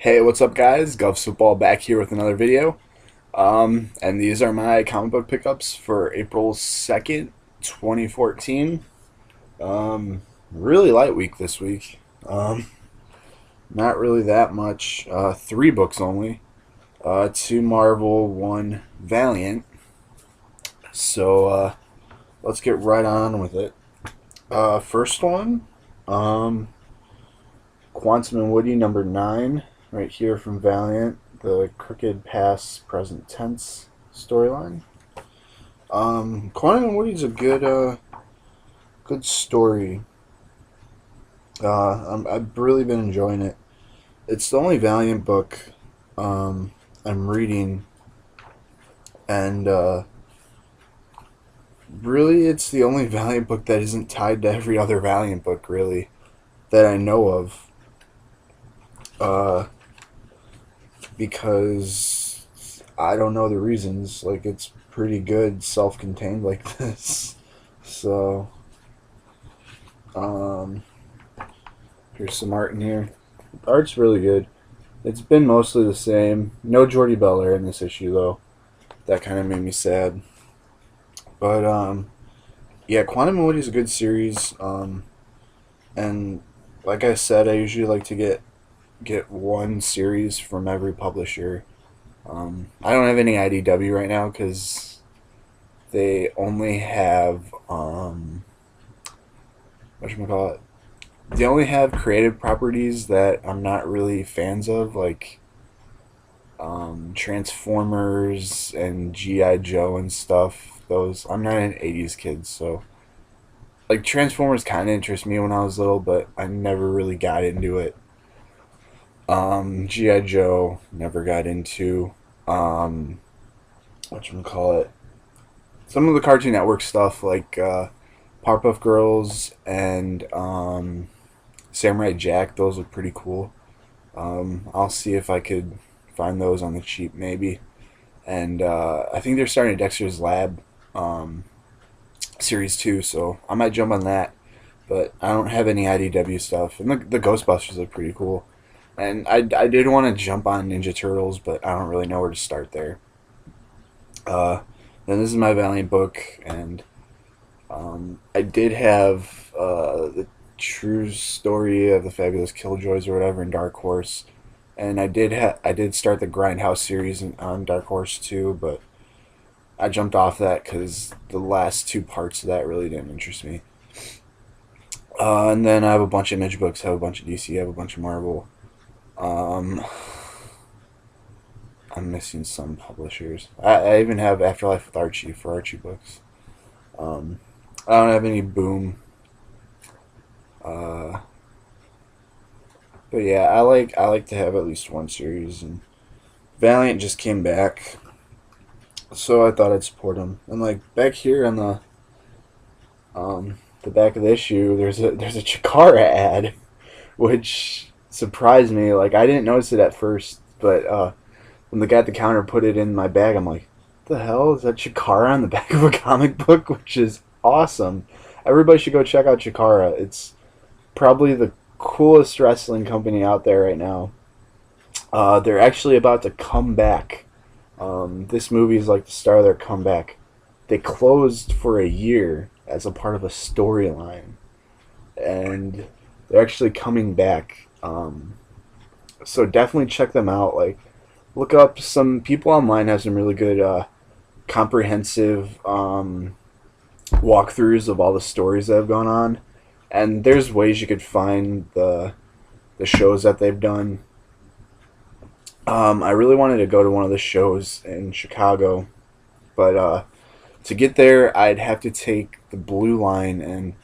Hey, what's up, guys? Govs Football back here with another video. And these are my comic book pickups for April 2nd, 2014. Really light week this week. Not really that much. Three books only. Two Marvel, one Valiant. So let's get right on with it. First one, um, Quantum and Woody number 9, right here from Valiant, the Crooked Past Present Tense storyline. Quantum and Woody's a good story. I've really been enjoying it. It's the only Valiant book I'm reading, and really, it's the only Valiant book that isn't tied to every other Valiant book, really, that I know of. Uh, because I don't know the reasons. Like, it's pretty good, self-contained like this. So, um, here's some art in here. Art's really good. It's been mostly the same. No Jordy Belair in this issue though. That kind of made me sad. But yeah, Quantum and Woody's a good series. And like I said, I usually like to get one series from every publisher. I don't have any IDW right now because they only have whatchamacallit. They only have creative properties that I'm not really fans of, like Transformers and GI Joe and stuff. Those I'm not an '80s kid, so like Transformers kind of interest me when I was little, but I never really got into it. GI Joe never got into. Um, whatchamacallit. Some of the Cartoon Network stuff, like Powerpuff Girls and Samurai Jack, those look pretty cool. I'll see if I could find those on the cheap, maybe. And I think they're starting a Dexter's Lab um, series too, so I might jump on that. But I don't have any IDW stuff, and the Ghostbusters look pretty cool. And I did want to jump on Ninja Turtles, but I don't really know where to start there. Uh, then this is my Valiant book, and I did have the True Story of the Fabulous Killjoys or whatever in Dark Horse, and I did start the Grindhouse series on Dark Horse too, but I jumped off that because the last two parts of that really didn't interest me. And then I have a bunch of Image books, I have a bunch of DC, I have a bunch of Marvel. Um, I'm missing some publishers. I even have Afterlife with Archie for Archie books. Um, I don't have any Boom. Uh, but yeah, I like to have at least one series, and Valiant just came back, so I thought I'd support them. And like back here on the back of the issue, there's a Chikara ad, which surprised me. Like I didn't notice it at first, but when the guy at the counter put it in my bag, I'm like, "The hell is that Chikara on the back of a comic book?" Which is awesome. Everybody should go check out Chikara. It's probably the coolest wrestling company out there right now. They're actually about to come back. This movie is like the start of their comeback. They closed for a year as a part of a storyline, and they're actually coming back. So definitely check them out. Like, look up some people online have some really good comprehensive walkthroughs of all the stories that have gone on, and there's ways you could find the shows that they've done. I really wanted to go to one of the shows in Chicago, but to get there, I'd have to take the Blue Line, and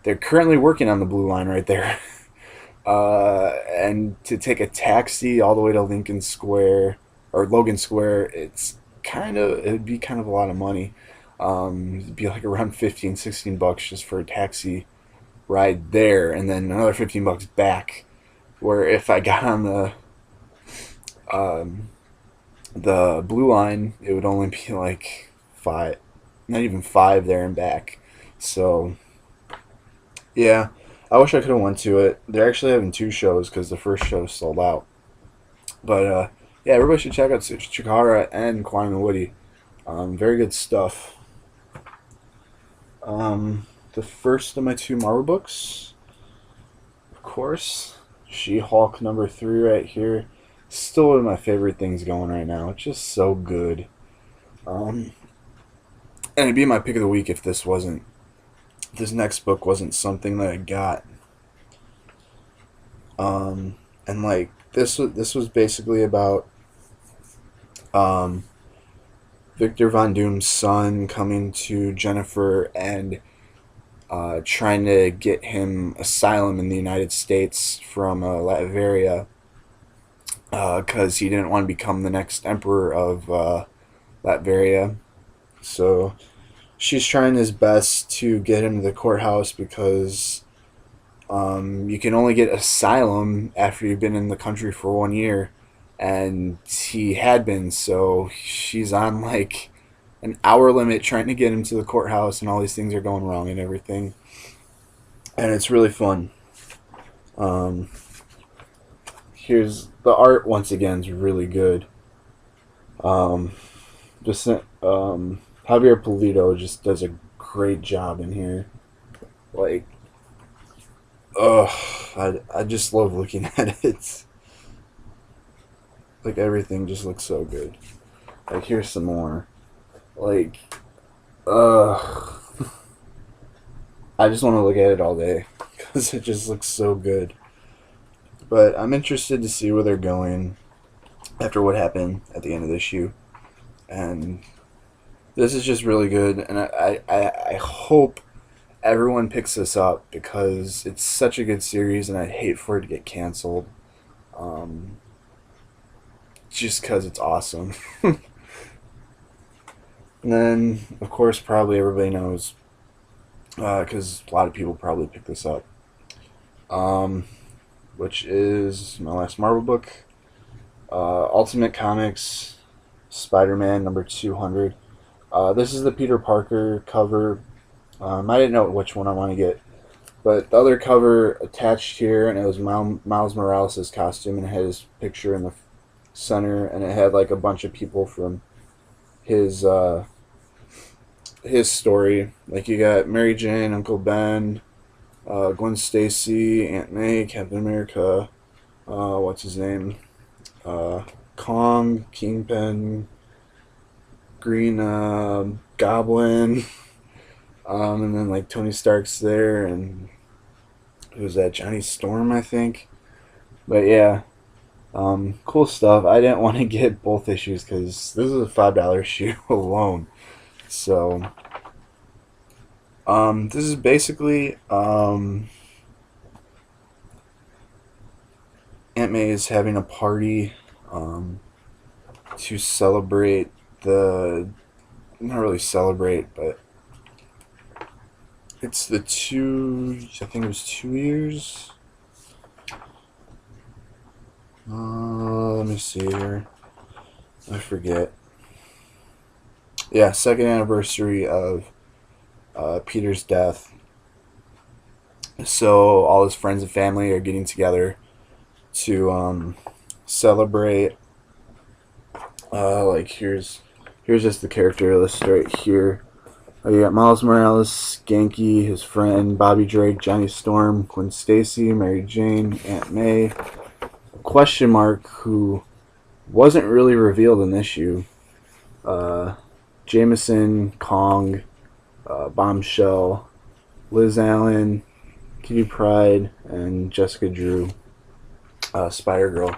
they're currently working on the Blue Line right there. And to take a taxi all the way to Lincoln Square or Logan Square, it'd be kind of a lot of money. It'd be like around 15, $16 just for a taxi ride there, and then another $15 back. Where if I got on um, the Blue Line, it would only be like five, not even five there and back. So yeah, I wish I could have went to it. They're actually having two shows because the first show sold out. But yeah, everybody should check out Chikara and Quantum and Woody. Very good stuff. The first of my two Marvel books, of course, She-Hulk #3 right here. Still one of my favorite things going right now. It's just so good. Um, and it'd be my pick of the week if this next book wasn't something that I got. And like this was basically about um, Victor Von Doom's son coming to Jennifer and trying to get him asylum in the United States from Latveria because he didn't want to become the next emperor of Latveria. So she's trying his best to get him to the courthouse because you can only get asylum after you've been in the country for 1 year, and he had been. So she's on like an hour limit trying to get him to the courthouse, and all these things are going wrong and everything. And it's really fun. Um, Here's the art once again is really good. Um, just Javier Polito just does a great job in here. Like, ugh, I just love looking at it. Like everything just looks so good. Like here's some more. Like, ugh, I just want to look at it all day because it just looks so good. But I'm interested to see where they're going after what happened at the end of the issue, and this is just really good. And I hope everyone picks this up because it's such a good series, and I'd hate for it to get canceled. Um, just because it's awesome. And then, of course, probably everybody knows because a lot of people probably pick this up. Um, which is my last Marvel book, Ultimate Comics, Spider-Man #200. This is the Peter Parker cover. I didn't know which one I want to get, but the other cover attached here, and it was Miles Morales' costume, and it had his picture in the center, and it had like a bunch of people from his his story. Like you got Mary Jane, Uncle Ben, Gwen Stacy, Aunt May, Captain America, what's his name? Kong, Kingpin, Green Goblin, and then like Tony Stark's there, and who's that? Johnny Storm, I think. But yeah, cool stuff. I didn't want to get both issues because this is a $5 issue alone. So, this is basically Aunt May is having a party to celebrate the not really celebrate, but it's the I think it was 2 years. Let me see here. I forget. Yeah, second anniversary of Peter's death. So all his friends and family are getting together to celebrate. Like here's just the character list right here. You got Miles Morales, Skanky, his friend, Bobby Drake, Johnny Storm, Gwen Stacy, Mary Jane, Aunt May, question mark who wasn't really revealed in this issue. Jameson, Kong, Bombshell, Liz Allen, Kitty Pryde, and Jessica Drew, Spider Girl,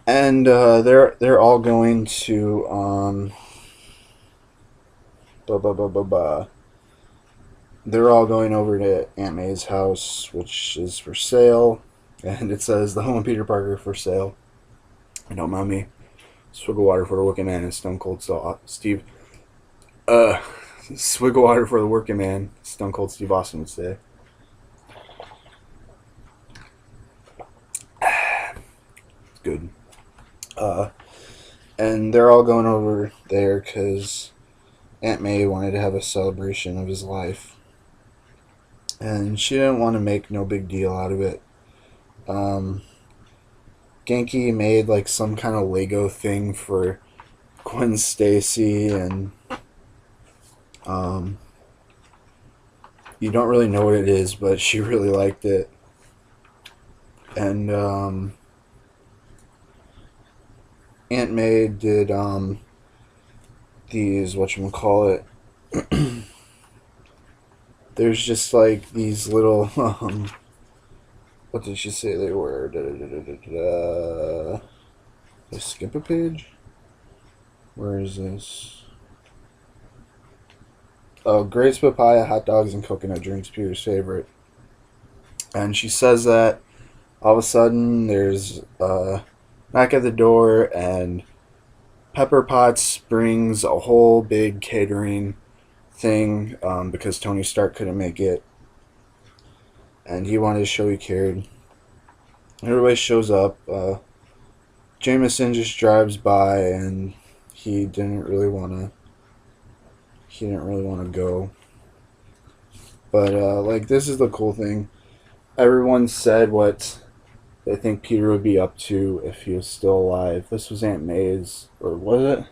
and they're all going to they're all going over to Aunt May's house, which is for sale, and it says the home of Peter Parker for sale. And don't mind me. Swiggle water for the working man and Stone Cold Steve. Swiggle water for the working man, Stone Cold Steve Austin would say. It's good. And they're all going over there because Aunt May wanted to have a celebration of his life. And she didn't want to make no big deal out of it. Genki made like some kind of Lego thing for Gwen Stacy, and um, you don't really know what it is, but she really liked it. And Aunt May did these whatchamacallit. There's just like these little what did she say they were? Did I skip a page? Where is this? Oh, grapes, papaya, hot dogs, and coconut drinks, Peter's favorite. And she says that all of a sudden there's a knock at the door, and Pepper Potts brings a whole big catering thing because Tony Stark couldn't make it, and he wanted to show he cared. Everybody shows up. Jameson just drives by, and he didn't really want to. He didn't really want to go. But like, this is the cool thing. Everyone said what they think Peter would be up to if he was still alive. This was Aunt May's, or was it?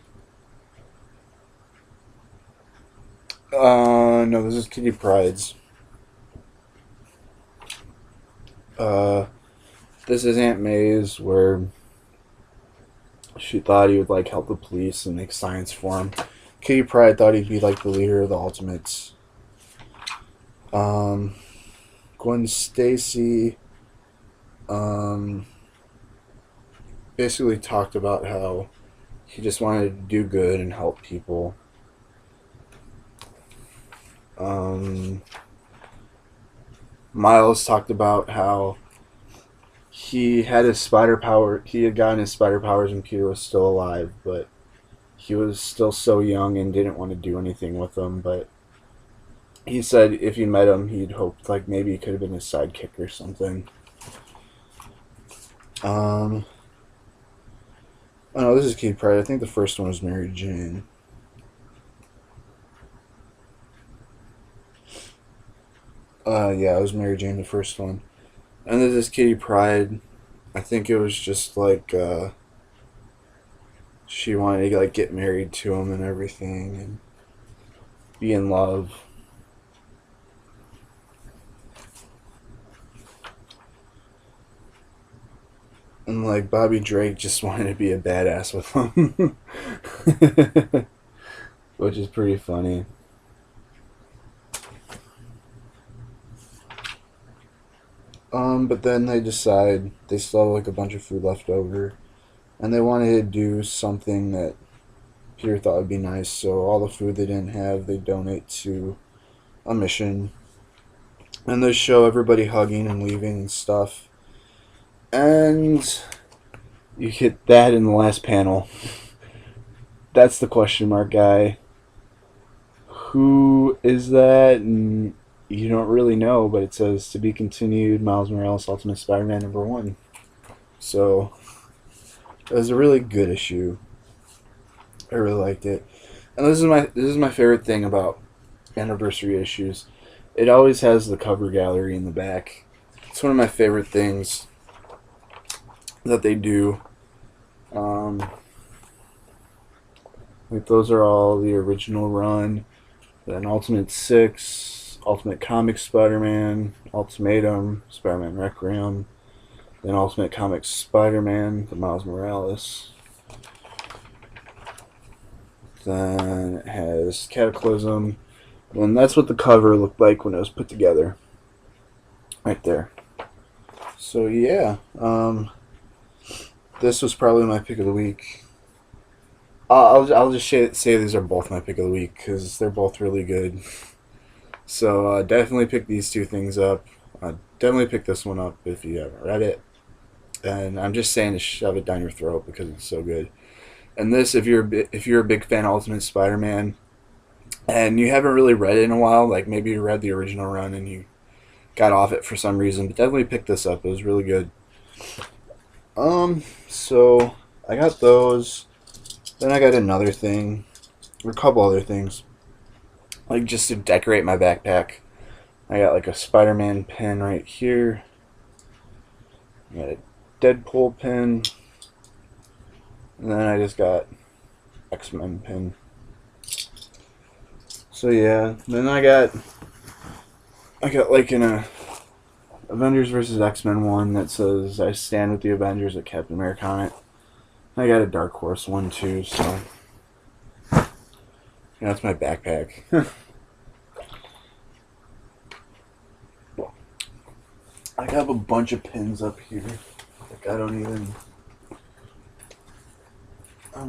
No, this is Kitty Pryde's. This is Aunt May's, where she thought he would like help the police and make science for him. Kitty Pryde thought he'd be like the leader of the Ultimates. Gwen Stacy basically talked about how he just wanted to do good and help people. Miles talked about how he had his spider power. He had gotten his spider powers when Peter was still alive, but he was still so young and didn't want to do anything with them. But he said if he met him, he'd hoped like maybe he could have been his sidekick or something. Oh no, this is Kitty Pryde. I think the first one was Mary Jane. Yeah, it was Mary Jane, the first one. And then this Kitty Pryde, I think it was just like she wanted to like get married to him and everything and be in love. And like Bobby Drake just wanted to be a badass with him. Which is pretty funny. But then they decide they still have like a bunch of food left over, and they wanted to do something that Peter thought would be nice. So all the food they didn't have, they donate to a mission, and they show everybody hugging and leaving and stuff. And you hit that in the last panel. That's the question mark guy. Who is that? And you don't really know, but it says to be continued, Miles Morales Ultimate Spider-Man #1. So it was a really good issue. I really liked it. And this is my favorite thing about anniversary issues. It always has the cover gallery in the back. It's one of my favorite things that they do. Like those are all the original run. Then Ultimate 6, Ultimate Comics Spider-Man, Ultimatum, Spider-Man Requiem, then Ultimate Comics Spider-Man, the Miles Morales. Then it has Cataclysm. And that's what the cover looked like when it was put together. Right there. So yeah, this was probably my pick of the week. I'll just say these are both my pick of the week because they're both really good. So definitely pick these two things up. Definitely pick this one up if you haven't read it. And I'm just saying to shove it down your throat because it's so good. And this, if you're a big fan of Ultimate Spider-Man, and you haven't really read it in a while, like maybe you read the original run and you got off it for some reason, but definitely pick this up. It was really good. So I got those. Then I got another thing, or a couple other things, like just to decorate my backpack. I got like a Spider-Man pen right here. I got a Deadpool pin. And then I just got X-Men pin. So yeah, then I got like an Avengers vs. X-Men one that says I stand with the Avengers with Captain America on it. I got a Dark Horse one too, so yeah, that's my backpack. I have a bunch of pins up here. Like I don't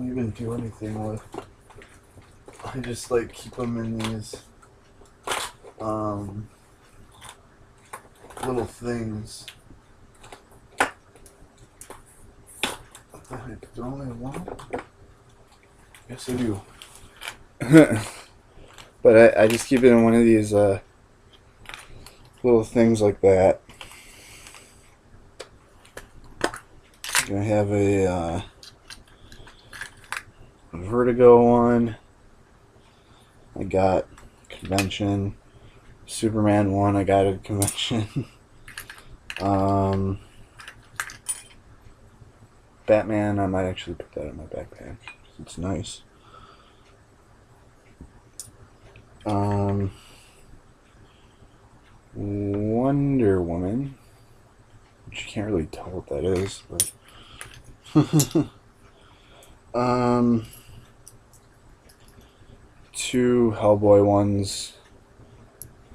even do anything with. I just like keep them in these little things. What the heck? Do I only have one? Yes, I do. But I just keep it in one of these little things like that. I have a Vertigo one. I got convention. Superman one I got at convention. Batman, I might actually put that in my backpack. It's nice. Wonder Woman, which you can't really tell what that is, but two Hellboy ones.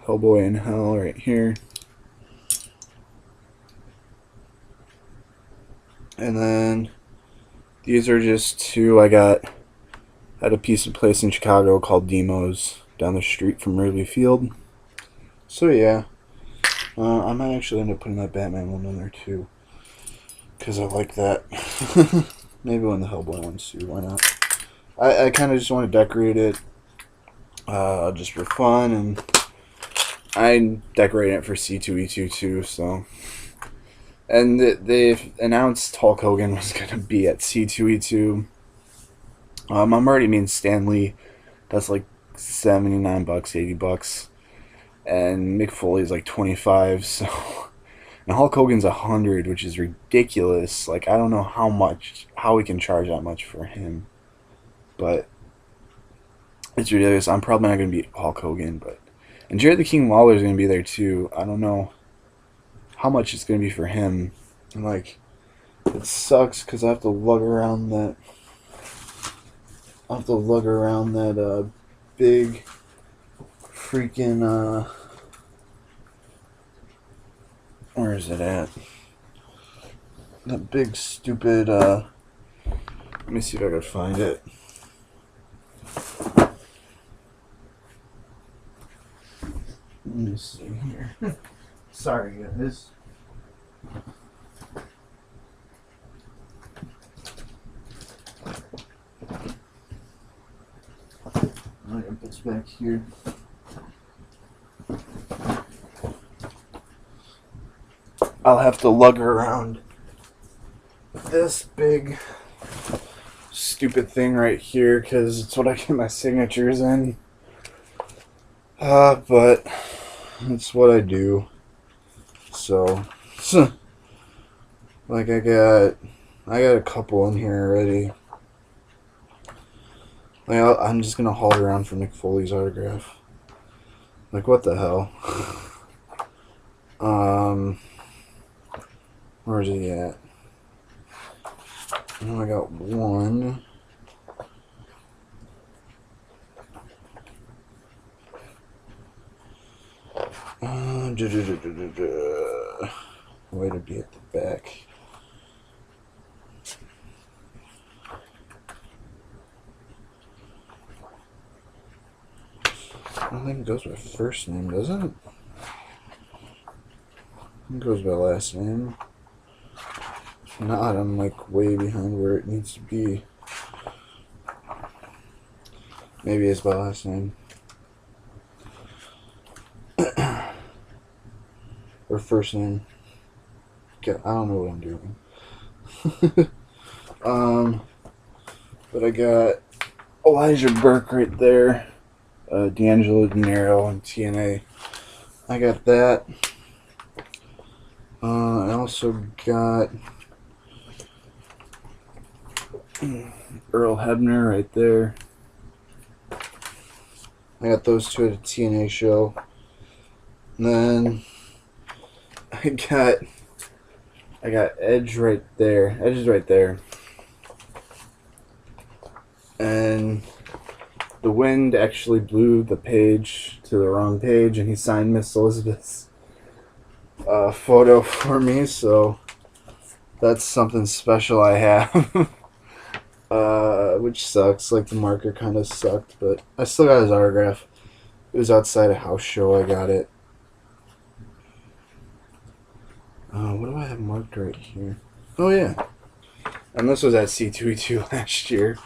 Hellboy in Hell right here. And then these are just two I got at a piece of place in Chicago called Demo's down the street from Wrigley Field. So yeah, I might actually end up putting that Batman one in there too, because I like that. Maybe one of the Hellboy ones too, why not? I kind of just want to decorate it just for fun, and I'm decorating it for C2E2 too, so. And they've announced Hulk Hogan was going to be at C2E2. I'm already meeting Stanley. That's like $79, $80. And Mick Foley's like 25, so. And Hulk Hogan's 100, which is ridiculous. Like, I don't know how we can charge that much for him. But it's ridiculous. I'm probably not going to beat Hulk Hogan, but. And Jared the King Lawler's going to be there too. I don't know how much it's going to be for him. And like, it sucks because I have to lug around that. Big freaking where is it at? That big stupid let me see if I can find it. Let me see here. Sorry guys. I got this back here. I'll have to lug around this big stupid thing right here because it's what I get my signatures in. But it's what I do. So like I got a couple in here already. Like I'm just gonna haul around for Mick Foley's autograph. Like what the hell? Where is he at? Oh, I got one. Way to be at the back. I don't think it goes by first name, does it? It goes by last name. If not, I'm like way behind where it needs to be. Maybe it's by last name. Or first name. I don't know what I'm doing. But I got Elijah Burke right there. D'Angelo De Niro and TNA. I got that. I also got Earl Hebner right there. I got those two at a TNA show. And then I got Edge right there. Edge is right there. And the wind actually blew the page to the wrong page, and he signed Miss Elizabeth's photo for me, so that's something special I have. Which sucks. Like, the marker kind of sucked, but I still got his autograph. It was outside a house show I got it. What do I have marked right here? Oh, yeah. And this was at C2E2 last year.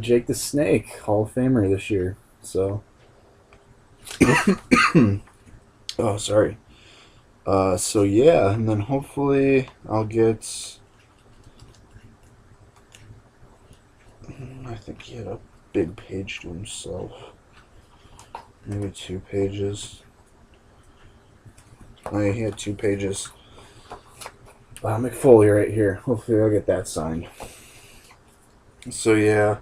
Jake the Snake, Hall of Famer this year. So. Oh, sorry. So yeah, and then hopefully I'll get. I think he had a big page to himself. Maybe 2 pages. Oh, yeah, he had 2 pages. McFoley right here. Hopefully I'll get that signed. So yeah,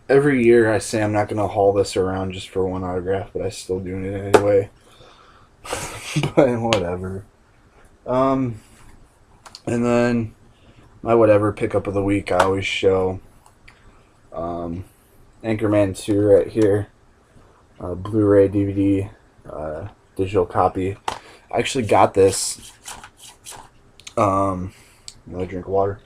every year I say I'm not going to haul this around just for one autograph, but I still doing it anyway. But whatever. And then my whatever pickup of the week I always show. Anchorman 2 right here. Blu-ray, DVD, digital copy. I actually got this. Another drink of water.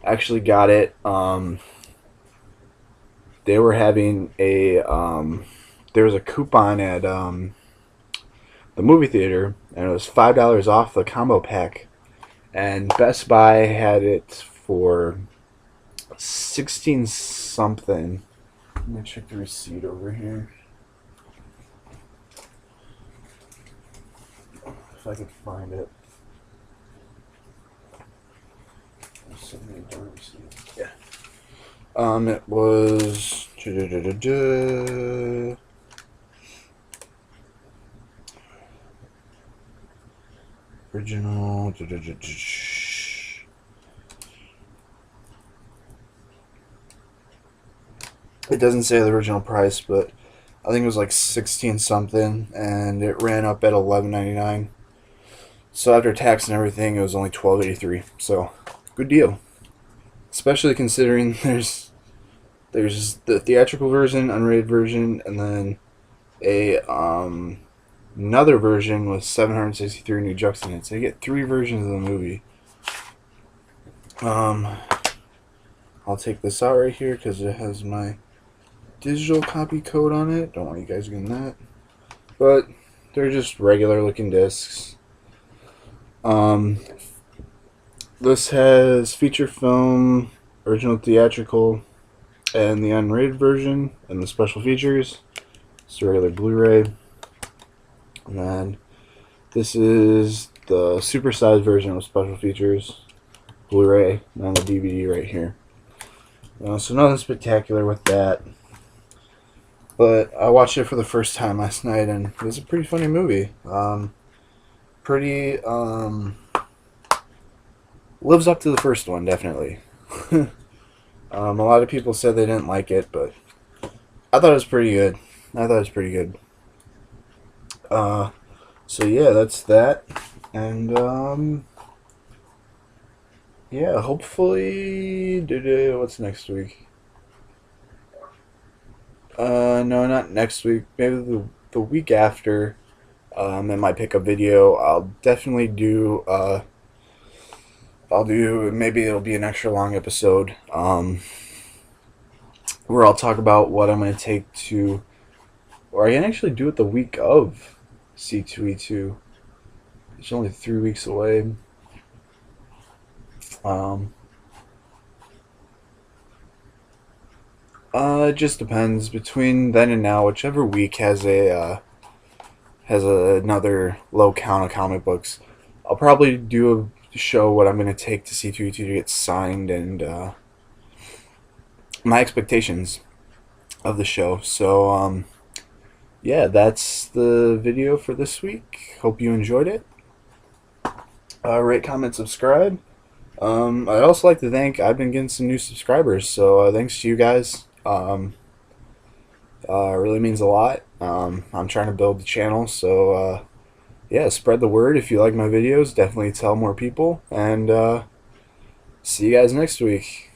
Actually got it. They were having a there was a coupon at the movie theater, and it was $5 off the combo pack, and Best Buy had it for 16 something. Let me check the receipt over here. If I could find it. Yeah. It was original. It doesn't say the original price, but I think it was like 16 something, and it ran up at $11.99. So after tax and everything, it was only $12.83. So good deal, especially considering there's the theatrical version, unrated version, and then a another version with 763 new jokes in it. So you get 3 versions of the movie. I'll take this out right here because it has my digital copy code on it. Don't want you guys getting that. But they're just regular looking discs. This has feature film, original theatrical, and the unrated version, and the special features. It's a regular Blu-ray. And then this is the supersized version with special features, Blu-ray, and then the DVD right here. So nothing spectacular with that. But I watched it for the first time last night, and it was a pretty funny movie. Lives up to the first one, definitely. A lot of people said they didn't like it, but I thought it was pretty good. So yeah, that's that. And yeah, hopefully, what's next week? No, not next week. Maybe the week after. In my pickup video, I'll definitely do. Maybe it'll be an extra long episode. Where I'll talk about what I'm going to take to, or I can actually do it the week of C2E2. It's only 3 weeks away. It just depends between then and now. Whichever week has another low count of comic books, I'll probably do a show what I'm going to take to C2E2 to get signed, and my expectations of the show. So yeah, that's the video for this week. Hope you enjoyed it. Rate, comment, subscribe. I'd also like to thank, I've been getting some new subscribers, so thanks to you guys. Really means a lot. I'm trying to build the channel, so yeah, spread the word if you like my videos. Definitely tell more people, and see you guys next week.